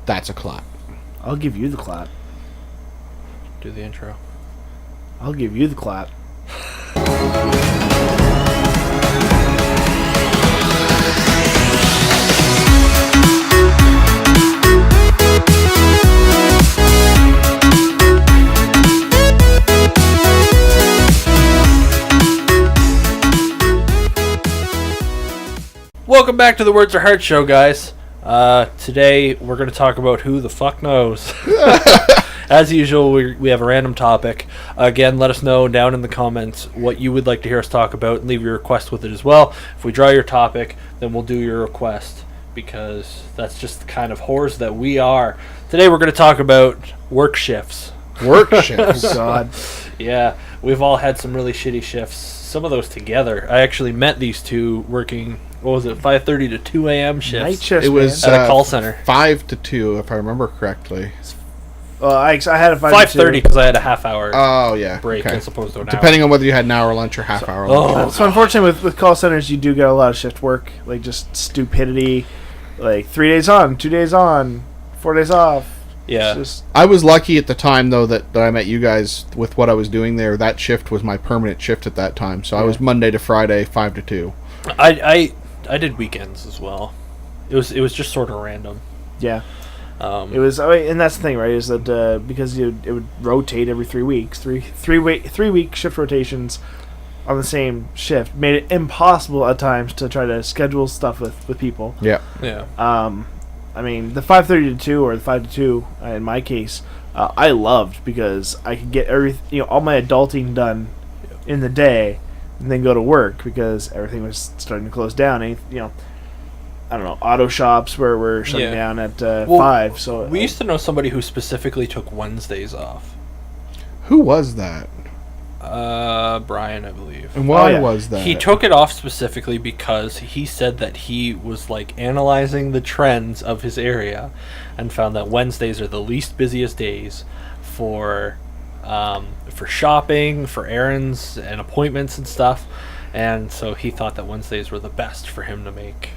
That's a clap. I'll give you the clap. Do the intro. I'll give you the clap. Welcome back to the Words Are Hard show, guys. Today we're going to talk about who the fuck knows. As usual, we have a random topic. Again, let us know down in the comments what you would like to hear us talk about, and leave your request with it as well. If we draw your topic, then we'll do your request, because that's just the kind of whores that we are. Today we're going to talk about work shifts. Work shifts. Oh, God. Yeah, we've all had some really shitty shifts. Some of those together. I actually met these two working, 5:30 to 2 a.m. shifts. Night shifts, It was at a call center. 5 to 2, if I remember correctly. I had a 5:30 because I had a half hour Oh, yeah. break okay. as opposed to an Depending on whether you had an hour lunch or half hour Oh. lunch. So unfortunately, with call centers, you do get a lot of shift work, like just stupidity, like 3 days on, 2 days on, 4 days off. Yeah. It's just, I was lucky at the time, though, that I met you guys with what I was doing there. That shift was my permanent shift at that time. So I was Monday to Friday, 5 to 2. I did weekends as well. It was just sort of random. yeah. It was, and that's the thing, right? Is that because it would rotate every 3 weeks, three week shift rotations on the same shift made it impossible at times to try to schedule stuff with people. Yeah. Yeah. I mean, the 5:30 to 2 or the 5 to 2 in my case, I loved because I could get all my adulting done in the day, and then go to work because everything was starting to close down. And, I don't know, auto shops were shutting down at 5. So we used to know somebody who specifically took Wednesdays off. Who was that? Brian, I believe. And why yeah. was that? He took it off specifically because he said that he was analyzing the trends of his area and found that Wednesdays are the least busiest days for shopping, for errands and appointments and stuff. And so he thought that Wednesdays were the best for him to make.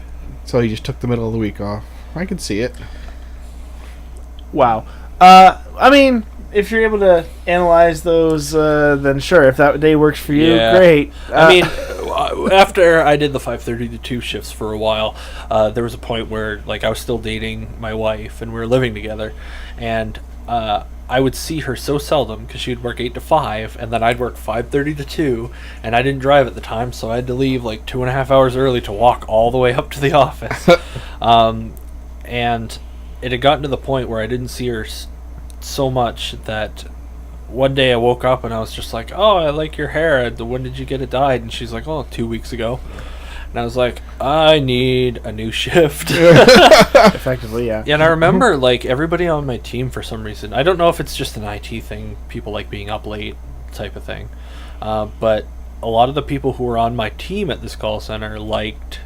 So he just took the middle of the week off. I can see it. Wow. I mean, if you're able to analyze those, then sure. If that day works for you, great. I mean, after I did the 5:30 to 2 shifts for a while, there was a point where I was still dating my wife and we were living together, and I would see her so seldom because she'd work 8 to 5, and then I'd work 5:30 to 2, and I didn't drive at the time, so I had to leave 2.5 hours early to walk all the way up to the office. And it had gotten to the point where I didn't see her so much that one day I woke up and I was just like, "Oh, I like your hair. When did you get it dyed?" And she's like, "Oh, 2 weeks ago." And I was like, "I need a new shift." Effectively, yeah. Yeah, and I remember everybody on my team, for some reason, I don't know if it's just an IT thing, people like being up late type of thing, but a lot of the people who were on my team at this call center liked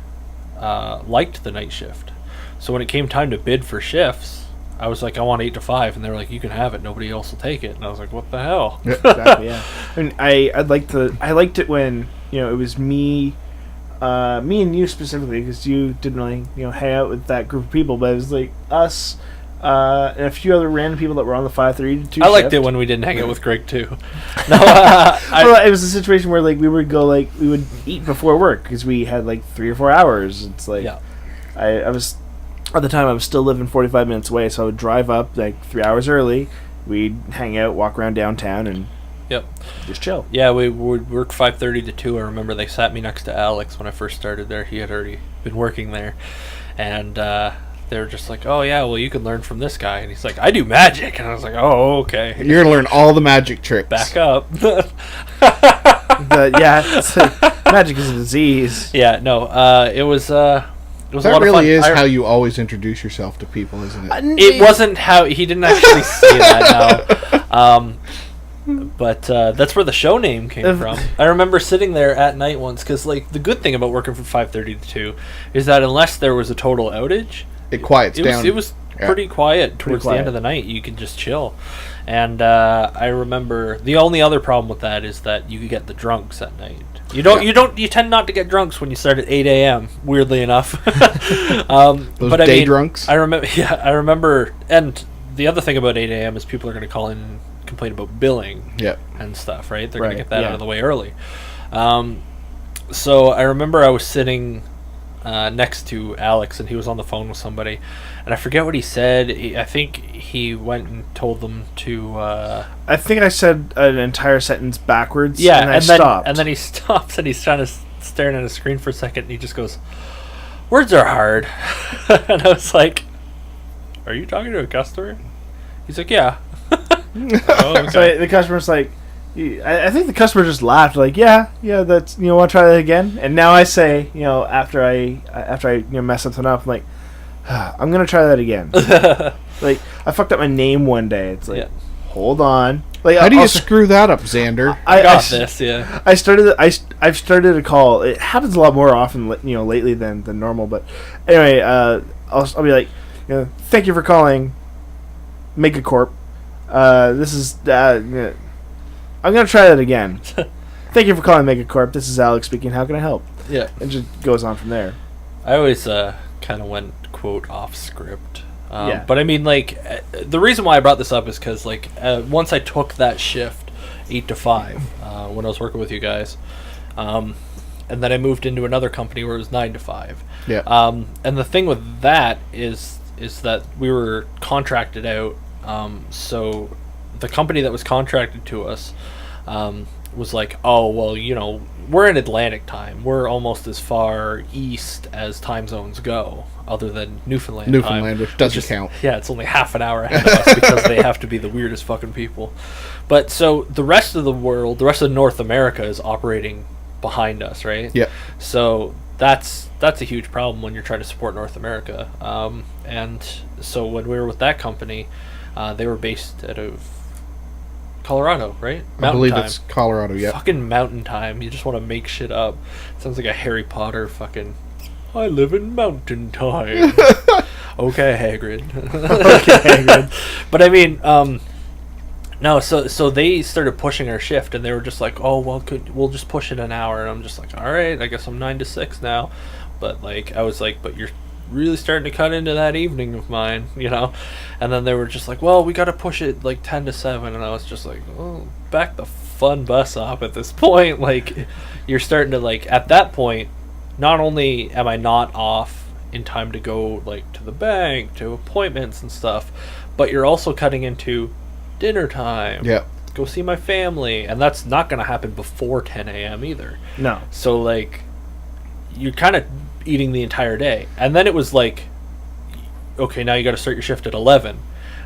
the night shift. So when it came time to bid for shifts, I was like, "I want 8 to 5," and they were like, "You can have it. Nobody else will take it." And I was like, "What the hell?" Exactly, yeah. And I liked it when it was me and you specifically, because you didn't really hang out with that group of people, but it was us and a few other random people that were on the 5:30 to 2 I liked shift. it when we didn't hang out with Greg too. No, Well, it was a situation where we would go we would eat before work because we had 3 or 4 hours. It's yeah. I was at the time I was still living 45 minutes away, so I would drive up 3 hours early. We'd hang out, walk around downtown, and Yep. just chill. Yeah, we would work 5:30 to 2. I remember they sat me next to Alex when I first started there. He had already been working there, and they were just like, "Oh yeah, well you can learn from this guy." And he's like, "I do magic," and I was like, "Oh okay." You're going to learn all the magic tricks. Back up. Magic is a disease. Yeah, no, it was a lot That of fun. really is how you always introduce yourself to people, isn't it? It wasn't how he didn't actually say that now. But that's where the show name came from. I remember sitting there at night once because the good thing about working from 5:30 to 2 is that unless there was a total outage, It quiets down. It was pretty quiet towards the end of the night. You can just chill. And I remember the only other problem with that is that you get the drunks at night. You tend not to get drunks when you start at 8 a.m. Weirdly enough. Those but day drunks. I remember. And the other thing about 8 a.m. is people are going to call in and complain about billing. And stuff. Right? They're going to get that out of the way early. So I remember I was sitting next to Alex, and he was on the phone with somebody, and I forget what he said. I think he went and told them to. I think I said an entire sentence backwards. Yeah, and then stopped. And then he stops, and he's trying to staring at a screen for a second, and he just goes, "Words are hard," and I was like, "Are you talking to a customer?" He's like, "Yeah." Oh, okay. So the customer's like. I think the customer just laughed, like, yeah, that's, want to try that again? And now I say, after I mess something up, I'm like, I'm gonna try that again. Like, I fucked up my name one day. It's like, hold on. Like, how do you screw that up, Xander? I got this. Yeah. I've started a call. It happens a lot more often, lately than normal. But anyway, I'll be like, thank you for calling Megacorp. This is. I'm going to try that again. Thank you for calling Megacorp. This is Alex speaking. How can I help? Yeah. And just goes on from there. I always kind of went, quote, off script. Yeah. But I mean, like, the reason why I brought this up is because, like, once I took that shift, 8 to 5, when I was working with you guys, and then I moved into another company where it was 9 to 5. Yeah. And the thing with that is that we were contracted out, so the company that was contracted to us was like, oh, well, we're in Atlantic time. We're almost as far east as time zones go, other than Newfoundland time, which doesn't count. Yeah, it's only half an hour ahead of us because they have to be the weirdest fucking people. But so the rest of the world, the rest of North America is operating behind us, right? Yeah. So that's a huge problem when you're trying to support North America. And so when we were with that company, they were based out of Colorado, right? I believe it's Colorado, yeah. Fucking mountain time. You just want to make shit up. Sounds like a Harry Potter fucking... I live in mountain time. Okay, Hagrid. Okay, Hagrid. But I mean, no, so they started pushing our shift, and they were just like, oh, well, we'll just push it an hour. And I'm just like, all right, I guess I'm 9 to 6 now. But, like, I was like, but you're really starting to cut into that evening of mine, and then they were just like, well, we got to push it like 10 to 7, and I was just like, oh, back the fun bus up at this point. Like, you're starting to, like, at that point, not only am I not off in time to go, like, to the bank, to appointments and stuff, but you're also cutting into dinner time. Yeah. Go see my family, and that's not going to happen before 10 a.m. either. No. So, like, you're kind of eating the entire day. And then it was like, okay, now you got to start your shift at 11.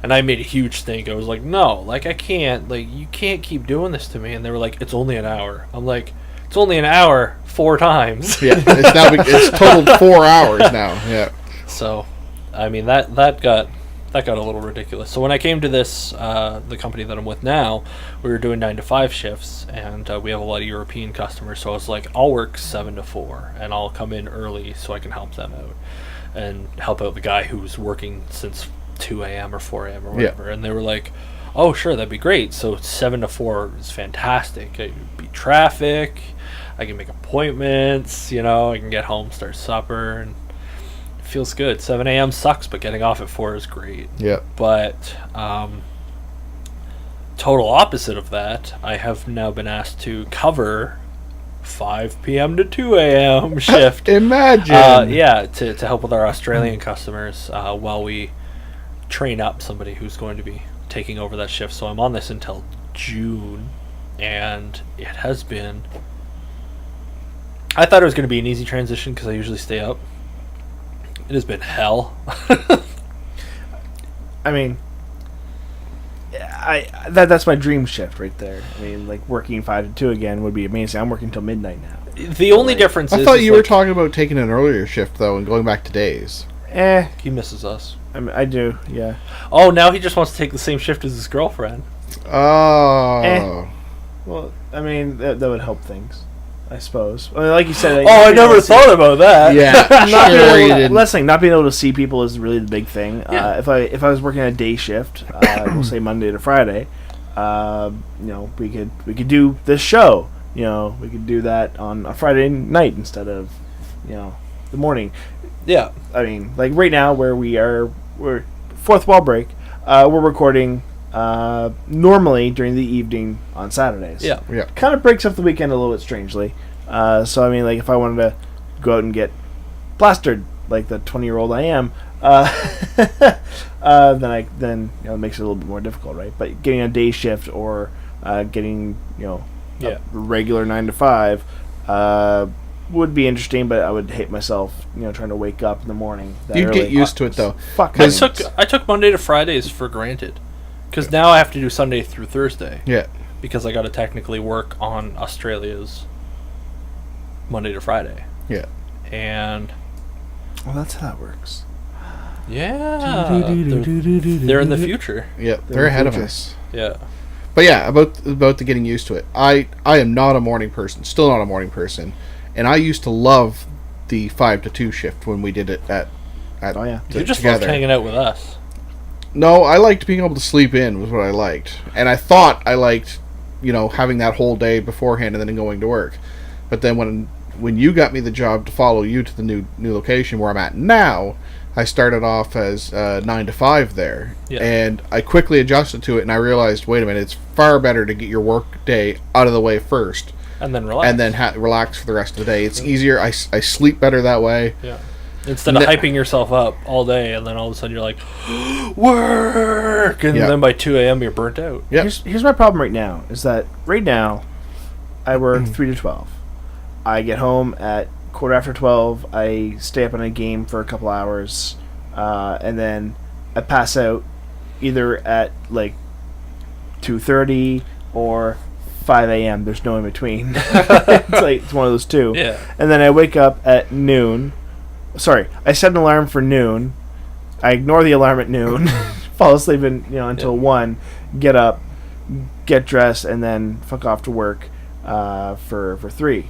And I made a huge stink. I was like, no, like, I can't, like, you can't keep doing this to me. And they were like, it's only an hour. I'm like, it's only an hour 4 times. Yeah, it's totaled 4 hours now. Yeah. So, I mean, that got a little ridiculous. So when I came to this, the company that I'm with now, we were doing 9 to 5 shifts, and we have a lot of European customers. So I was like, I'll work 7 to 4, and I'll come in early so I can help them out, and help out the guy who's working since 2 a.m. or 4 a.m. or whatever. Yeah. And they were like, oh, sure, that'd be great. So 7 to 4 is fantastic. It'd be traffic. I can make appointments. I can get home, start supper, and feels good. 7 a.m. sucks, but getting off at 4 is great. Yeah. But total opposite of that, I have now been asked to cover 5 p.m. to 2 a.m. shift. Imagine. Yeah, to help with our Australian customers while we train up somebody who's going to be taking over that shift. So I'm on this until June, and it has been... I thought it was going to be an easy transition because I usually stay up. It has been hell. I mean, that's my dream shift right there. I mean, like, working 5 to 2 again would be amazing. I'm working till midnight now. The only difference is... I thought you were talking about taking an earlier shift, though, and going back to days. He misses us. I do, yeah. Oh, now he just wants to take the same shift as his girlfriend. Oh. Well, I mean, that would help things. I suppose. I mean, like you said. Oh, I never thought about that. Yeah, Not sure being you able, didn't. let's say not being able to see people is really the big thing. Yeah. If I was working a day shift, we'll say Monday to Friday, we could do this show. We could do that on a Friday night instead of, the morning. Yeah. I mean, like right now where we're fourth wall break. We're recording normally during the evening on Saturdays. Yeah. Yeah. Kind of breaks up the weekend a little bit strangely. So I mean, like if I wanted to go out and get plastered like the 20-year-old I am, then it makes it a little bit more difficult, right? But getting a day shift or getting a regular 9 to 5 would be interesting, but I would hate myself, trying to wake up in the morning. You'd get used to it though. Fuck. I took Monday to Fridays for granted, because now I have to do Sunday through Thursday. Yeah. Because I got to technically work on Australia's Monday to Friday. Yeah. And Well, that's how that works. yeah, they're in the future. Yeah. They're They're ahead of future. us. Yeah. But yeah, about the getting used to it. I am not a morning person. Still not a morning person. And I used to love the 5 to 2 shift when we did it at Oh yeah. You just together. loved hanging out with us. No, I liked being able to sleep in was what I liked. And I thought I liked, having that whole day beforehand and then going to work. But then when you got me the job to follow you to the new location where I'm at now, I started off as 9 to 5 there. Yeah. And I quickly adjusted to it and I realized, wait a minute, it's far better to get your work day out of the way first. And then relax. And then relax for the rest of the day. It's easier. I sleep better that way. Yeah. Instead of hyping yourself up all day, and then all of a sudden you're like, work! And Yeah. then by 2 a.m. you're burnt out. Yep. Here's my problem right now, is that right now, I work 3 to 12. I get home at 12:15. I stay up on a game for a couple hours, and then I pass out either at like 2:30 or 5 a.m. There's no in between. It's one of those two. Yeah. And then I wake up at noon. Sorry, I set an alarm for noon. I ignore the alarm at noon. Fall asleep until 1. Get up, get dressed, and then fuck off to work for 3.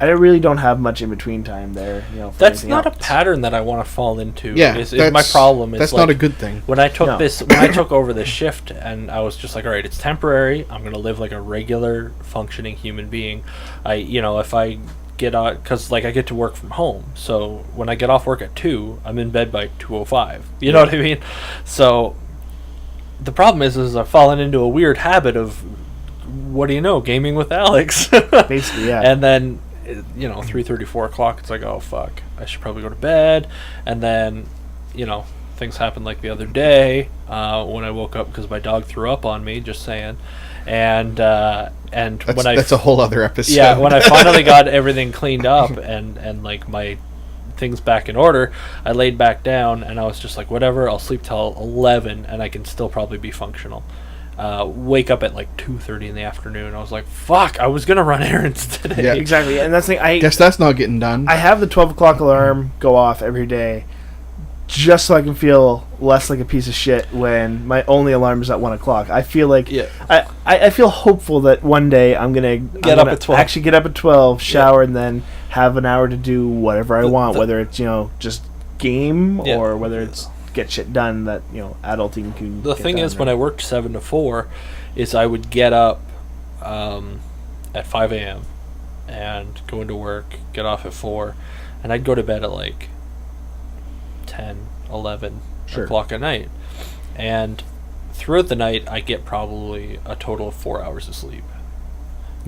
I really don't have much in between time there. For That's anything not a else. pattern that I want to fall into. Yeah. Is my problem. Is That's like, not a good thing. When I took No. when I took over this shift, and I was just like, all right, it's temporary. I'm gonna live like a regular functioning human being. If I get on, because I get to work from home, so when I get off work at 2, I'm in bed by 2:05. You know what I mean? So the problem is I've fallen into a weird habit of, what do you know, gaming with Alex. Basically, yeah. And then 3:30, 4 o'clock, it's like, oh fuck, I should probably go to bed. And then things happened like the other day when I woke up because my dog threw up on me, just saying. And That's a whole other episode. yeah, when I finally got everything cleaned up and like my things back in order, I laid back down and I was just like, whatever, I'll sleep till 11 and I can still probably be functional. Wake up at like 2:30 in the afternoon. I was like, fuck, I was gonna run errands today. Yeah. Exactly, and that's the thing. I Guess that's not getting done. I have the 12 o'clock alarm go off every day, just so I can feel less like a piece of shit when my only alarm is at 1 o'clock. I feel like Yeah. I feel hopeful that one day I'm gonna up at 12. Actually, get up at 12, shower, and then have an hour to do whatever I want, whether it's just game Yeah. or whether it's get shit done that adulting can. The get thing done, is, when I worked 7 to 4, is I would get up at 5 a.m. and go into work, get off at 4, and I'd go to bed at like 10, 11 Sure. o'clock at night. And throughout the night, I get probably a total of 4 hours of sleep.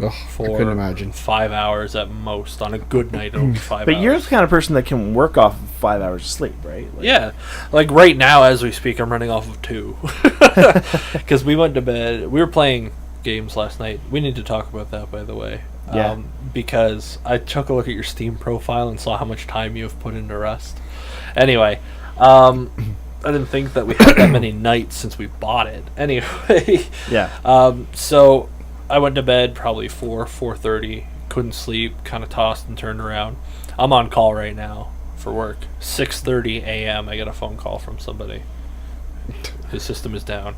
Ugh, I couldn't imagine. 5 hours at most. On a good night, it'll be 5 But hours. you're the kind of person that can work off of 5 hours of sleep, right? Yeah, like right now as we speak, I'm running off of 2. Because we went to bed. We were playing games last night. We need to talk about that, by the way. Yeah. Because I took a look at your Steam profile and saw how much time you have put into Rust. Anyway, I didn't think that we had that many nights since we bought it. Anyway, Yeah. so I went to bed probably 4:30. Couldn't sleep. Kind of tossed and turned around. I'm on call right now for work. 6:30 a.m. I get a phone call from somebody. His system is down.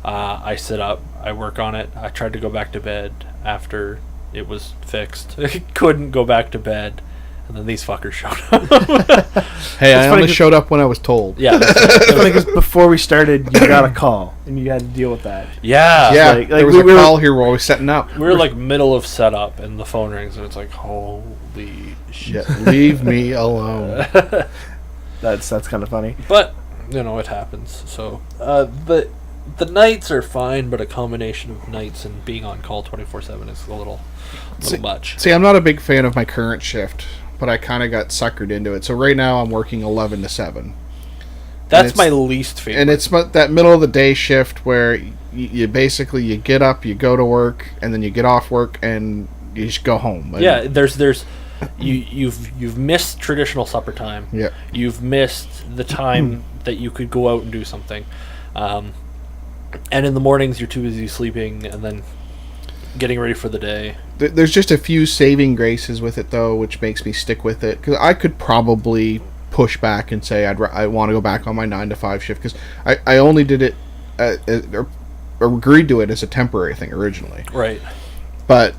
I sit up. I work on it. I tried to go back to bed after it was fixed. Couldn't go back to bed. And then these fuckers showed up. Hey, I funny only 'cause- showed up when I was told. Yeah. It's funny 'cause before we started, you got a call and you had to deal with that. Yeah. Yeah, like there was we a were- call here while we were setting up. We were like middle of setup and the phone rings and it's like, holy shit. Yeah, leave me alone. That's kind of funny. But, you know, it happens. So, the nights are fine, but a combination of nights and being on call 24/7 is a little much. See, I'm not a big fan of my current shift, but I kind of got suckered into it. So right now I'm working 11 to 7. That's it's- my least favorite. And it's that middle of the day shift where you basically you get up, you go to work, and then you get off work and you just go home. And Yeah, there's you've missed traditional supper time. Yeah. You've missed the time that you could go out and do something. And in the mornings you're too busy sleeping and then getting ready for the day. There's just a few saving graces with it though, which makes me stick with it because I could probably push back and say I want to go back on my 9 to 5 shift because I only did it or agreed to it as a temporary thing originally. Right. But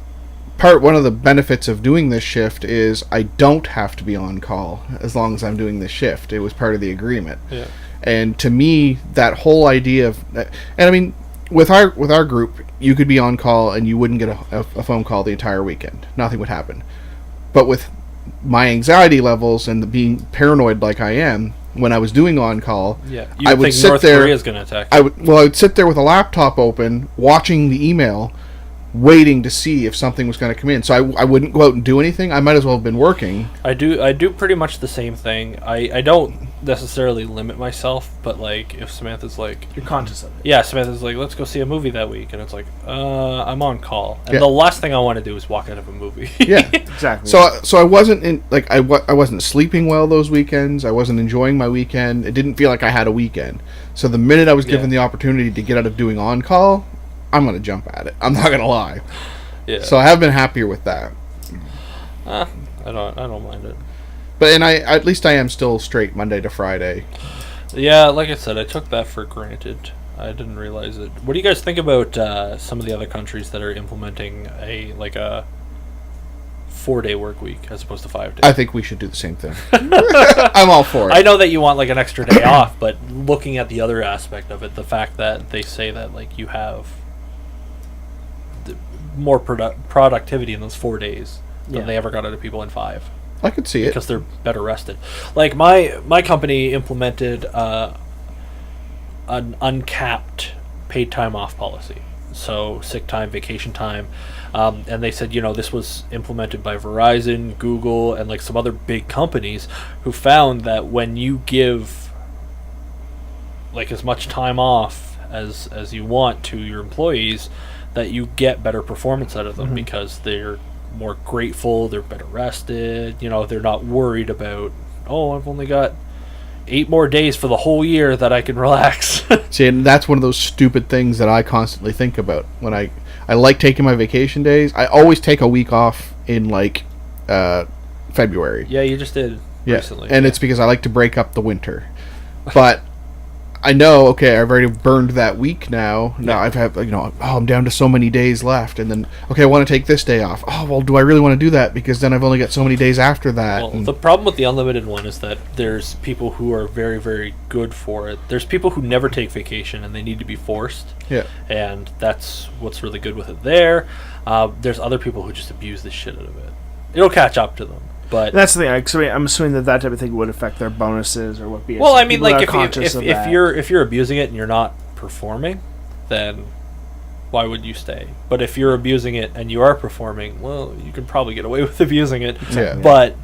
one of the benefits of doing this shift is I don't have to be on call as long as I'm doing this shift. It was part of the agreement. Yeah. And to me, that whole idea of, and I mean, with our group, you could be on call and you wouldn't get a phone call the entire weekend. Nothing would happen. But with my anxiety levels and being paranoid like I am, when I was doing on call, Yeah. I You would think sit North there. Korea's going to attack. I would sit there with a laptop open, watching the email, waiting to see if something was going to come in. So I wouldn't go out and do anything. I might as well have been working. I do pretty much the same thing. I don't necessarily limit myself, but like if Samantha's like, You're conscious of it. yeah, Samantha's like, let's go see a movie that week, and it's like, I'm on call, and Yeah. the last thing I want to do is walk out of a movie. Yeah. Exactly. So I wasn't in like I wasn't sleeping well those weekends. I wasn't enjoying my weekend. It didn't feel like I had a weekend. So the minute I was given the opportunity to get out of doing on call, I'm gonna jump at it. I'm not gonna lie. Yeah. So I have been happier with that. I don't mind it. But and I at least I am still straight Monday to Friday. Yeah, like I said, I took that for granted. I didn't realize it. What do you guys think about some of the other countries that are implementing a 4-day work week as opposed to 5 days? I think we should do the same thing. I'm all for it. I know that you want like an extra day off, but looking at the other aspect of it, the fact that they say that like you have more productivity in those 4 days than Yeah. they ever got out of people in 5 I could see it. because they're better rested. Like my company implemented an uncapped paid time off policy, so sick time, vacation time, and they said, you know, this was implemented by Verizon, Google, and like some other big companies who found that when you give like as much time off as you want to your employees, that you get better performance out of them because they're more grateful, they're better rested, you know, they're not worried about, oh, I've only got 8 more days for the whole year that I can relax. See, and that's one of those stupid things that I constantly think about when I like taking my vacation days. I always take a week off in like February. Yeah, you just did recently. And it's because I like to break up the winter. But I know, okay, I've already burned that week now. Now I've had, I'm down to so many days left. And then, okay, I want to take this day off. Oh, well, do I really want to do that? Because then I've only got so many days after that. Well, And- the problem with the unlimited one is that there's people who are very, very good for it. There's people who never take vacation and they need to be forced. yeah. And that's what's really good with it there. There's other people who just abuse the shit out of it. It'll catch up to them. But that's the thing. I'm assuming that type of thing would affect their bonuses or what. well, I mean, People like are conscious of if that. you're abusing it and you're not performing, then why would you stay? But if you're abusing it and you are performing, well, you can probably get away with abusing it. Yeah. But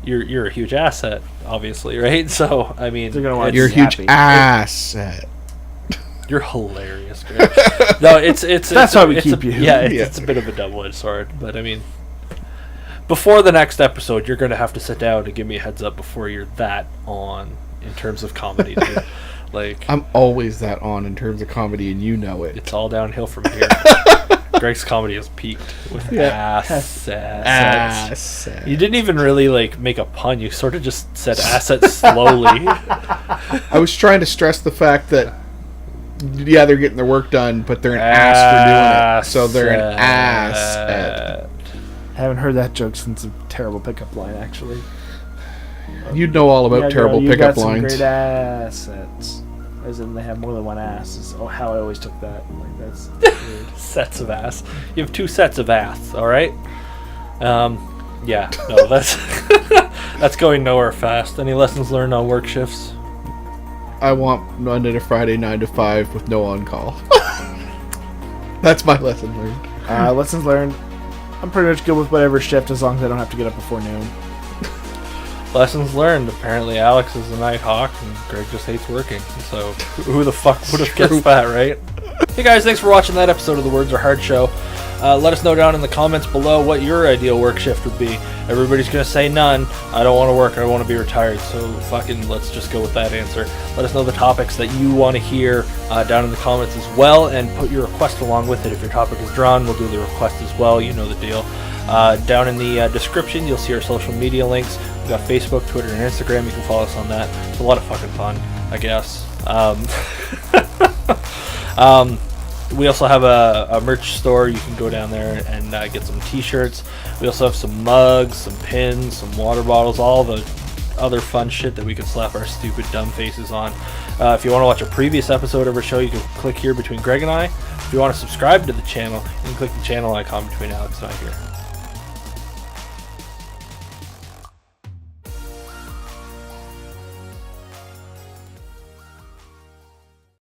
you're a huge asset, obviously, right? So I mean, They're gonna want You're a Happy. huge asset. you're hilarious, Greg. No, it's That's why we keep you. Yeah, Yeah. it's a bit of a double-edged sword, but I mean, before the next episode, you're going to have to sit down and give me a heads up before you're that on in terms of comedy, dude. Like, I'm always that on in terms of comedy, and you know it. it's all downhill from here. Greg's comedy has peaked with assets. Asset. You didn't even really like make a pun. You sort of just said assets slowly. I was trying to stress the fact that, yeah, they're getting their work done, but they're an ass for doing it. So they're an asset. I haven't heard that joke since a terrible pickup line, actually. You'd know all about Yeah, terrible girl, you pickup got some lines. great assets. As in, they have more than one ass. Is how I always took that. Like, that's weird. Sets of ass. You have 2 sets of ass, alright? Yeah, no, that's that's going nowhere fast. Any lessons learned on work shifts? I want Monday to Friday 9 to 5 with no on call. That's my lesson learned. Lessons learned. I'm pretty much good with whatever shift as long as I don't have to get up before noon. Lessons learned. Apparently Alex is a night hawk and Greg just hates working. So who the fuck would have guessed that, right? Hey guys, thanks for watching that episode of the Words Are Hard show. Let us know down in the comments below what your ideal work shift would be. Everybody's gonna say none. I don't want to work. I want to be retired. So fucking let's just go with that answer. Let us know the topics that you want to hear down in the comments as well, and put your request along with it. If your topic is drawn, we'll do the request as well. You know the deal. Down in the description, you'll see our social media links. We've got Facebook, Twitter, and Instagram. You can follow us on that. It's a lot of fucking fun, I guess. We also have a merch store. You can go down there and get some t-shirts. We also have some mugs, some pins, some water bottles, all the other fun shit that we can slap our stupid dumb faces on. If you want to watch a previous episode of our show, you can click here between Greg and I. If you want to subscribe to the channel, you can click the channel icon between Alex and I here.